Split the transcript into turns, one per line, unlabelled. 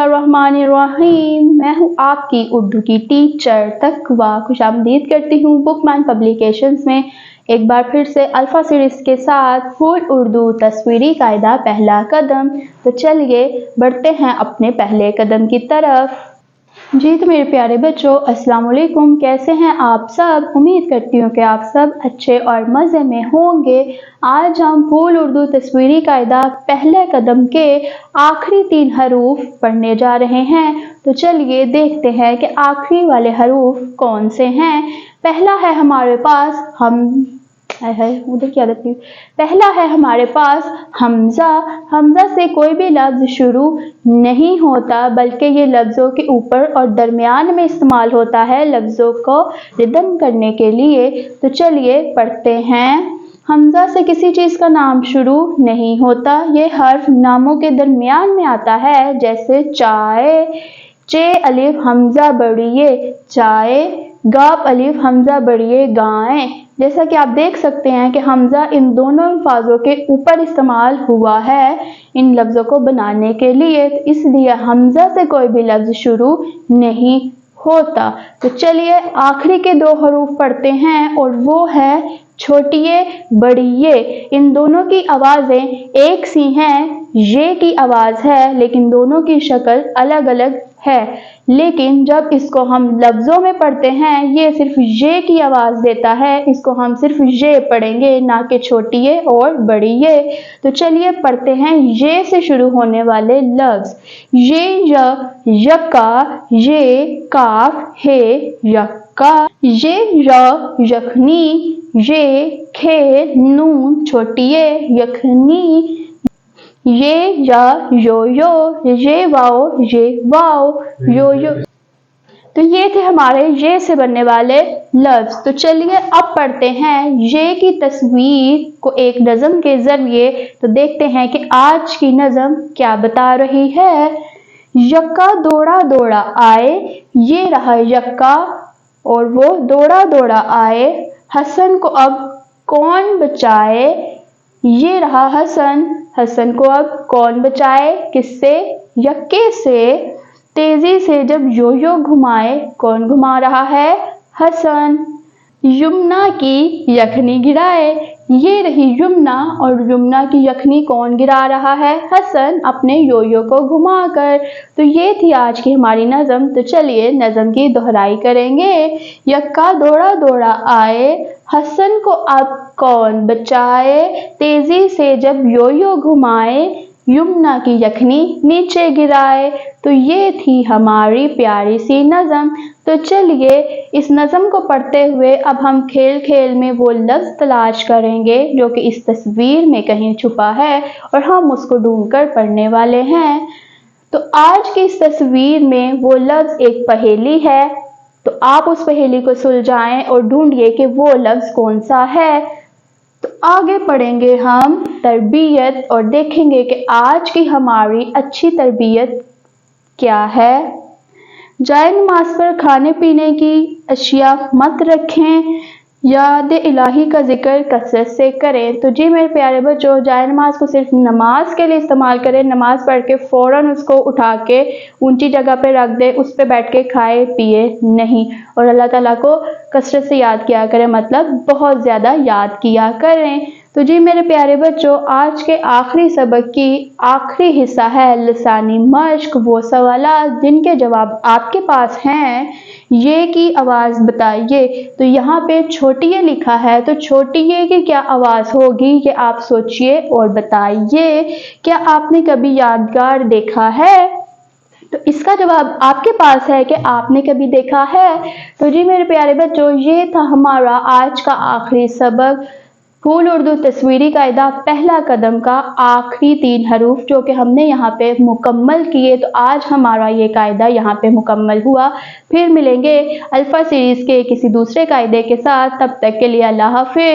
बिस्मिल्लाहिर्रहमानिर्रहीम। मैं हूँ आपकी उर्दू की टीचर तकवा, खुशामदीद करती हूँ बुकमैन पब्लिकेशंस में एक बार फिर से अल्फ़ा सीरीज़ के साथ फुल उर्दू तस्वीरी कायदा पहला कदम। तो चलिए बढ़ते हैं अपने पहले कदम की तरफ। जी तो मेरे प्यारे बच्चों, अस्सलाम वालेकुम। कैसे हैं आप सब? उम्मीद करती हूँ कि आप सब अच्छे और मज़े में होंगे। आज हम फुल उर्दू तस्वीरी कायदा पहले कदम के आखिरी 3 हरूफ पढ़ने जा रहे हैं। तो चलिए देखते हैं कि आखिरी वाले हरूफ कौन से हैं। पहला है हमारे पास पहला है हमारे पास हमज़ा। हमज़ा से कोई भी लफ्ज़ शुरू नहीं होता, बल्कि ये लफ्ज़ों के ऊपर और दरमियान में इस्तेमाल होता है लफ्ज़ों को रिदम करने के लिए। तो चलिए पढ़ते हैं। हमज़ा से किसी चीज़ का नाम शुरू नहीं होता। ये हर्फ नामों के दरमियान में आता है, जैसे चाय, चे अलिफ हमज़ा बड़िए चाय, गाप अलिफ हमज़ा बड़िए गाएं। जैसा कि आप देख सकते हैं कि हमज़ा इन दोनों अल्फाजों के ऊपर इस्तेमाल हुआ है इन लफ्ज़ों को बनाने के लिए, तो इसलिए हमज़ा से कोई भी लफ्ज़ शुरू नहीं होता। तो चलिए आखिरी के 2 हरूफ पढ़ते हैं और वो है छोटिए बड़िए। इन दोनों की आवाज़ें एक सी हैं, ये की आवाज़ है लेकिन दोनों की शक्ल अलग अलग है। लेकिन जब इसको हम लफ्ज़ों में पढ़ते हैं ये सिर्फ ये की आवाज़ देता है, इसको हम सिर्फ ये पढ़ेंगे, ना कि छोटिए और बड़िए। तो चलिए पढ़ते हैं ये से शुरू होने वाले लफ्ज़। ये यका, ये काफ, हे यक्का, ये यखनी, ये खे नून छोटिए यखनी, ये यो ये वाओ यो यो। तो ये थे हमारे ये से बनने वाले लफ्ज़। तो चलिए अब पढ़ते हैं ये की तस्वीर को एक नज़म के ज़रिए। तो देखते हैं कि आज की नज़म क्या बता रही है। यक्का दौड़ा दौड़ा आए, ये रहा यक्का और वो दौड़ा दौड़ा आए। हसन को अब कौन बचाए, ये रहा हसन, हसन को अब कौन बचाए, किससे, यक्के से। तेजी से जब यो यो घुमाए, कौन घुमा रहा है, हसन। यमुना की यखनी गिराए, ये रही यमुना और यमुना की यखनी कौन गिरा रहा है, हसन अपने यो यो को घुमाकर। तो ये थी आज की हमारी नज़म। तो चलिए नज़म की दोहराई करेंगे। यक्का दौड़ा दौड़ा आए, हसन को अब कौन बचाए, तेजी से जब यो यो घुमाए, यमुना की यखनी नीचे गिराए। तो ये थी हमारी प्यारी सी नज़म। तो चलिए इस नज़म को पढ़ते हुए अब हम खेल खेल में वो लफ्ज़ तलाश करेंगे जो कि इस तस्वीर में कहीं छुपा है और हम उसको ढूंढकर पढ़ने वाले हैं। तो आज की इस तस्वीर में वो लफ्ज़ एक पहेली है। तो आप उस पहेली को सुलझाएं और ढूंढिए कि वो लफ्ज़ कौन सा है। तो आगे पढ़ेंगे हम तरबियत और देखेंगे कि आज की हमारी अच्छी तरबियत क्या है। जाए नमाज पर खाने पीने की अशिया मत रखें, याद इलाही का जिक्र कसरत से करें। तो जी मेरे प्यारे बच्चों, जाए नमाज को सिर्फ नमाज के लिए इस्तेमाल करें, नमाज पढ़ के फ़ौरन उसको उठा के ऊंची जगह पे रख दे, उस पे बैठ के खाए पिए नहीं। और अल्लाह ताला को कसरत से याद किया करें, मतलब बहुत ज़्यादा याद किया करें। तो जी मेरे प्यारे बच्चों, आज के आखिरी सबक की आखिरी हिस्सा है लिसानी मश्क, वो सवालात जिनके जवाब आपके पास हैं। ये की आवाज़ बताइए। तो यहाँ पे छोटिए लिखा है, तो छोटिए की क्या आवाज़ होगी ये आप सोचिए और बताइए। क्या आपने कभी यादगार देखा है? तो इसका जवाब आपके पास है कि आपने कभी देखा है। तो जी मेरे प्यारे बच्चों, ये था हमारा आज का आखिरी सबक, फुल उर्दू तस्वीरी कायदा पहला कदम का आखिरी 3 हरूफ जो कि हमने यहाँ पे मुकम्मल किए। तो आज हमारा ये कायदा यहाँ पे मुकम्मल हुआ। फिर मिलेंगे अल्फ़ा सीरीज़ के किसी दूसरे कायदे के साथ। तब तक के लिए अल्लाह हाफ़िज़।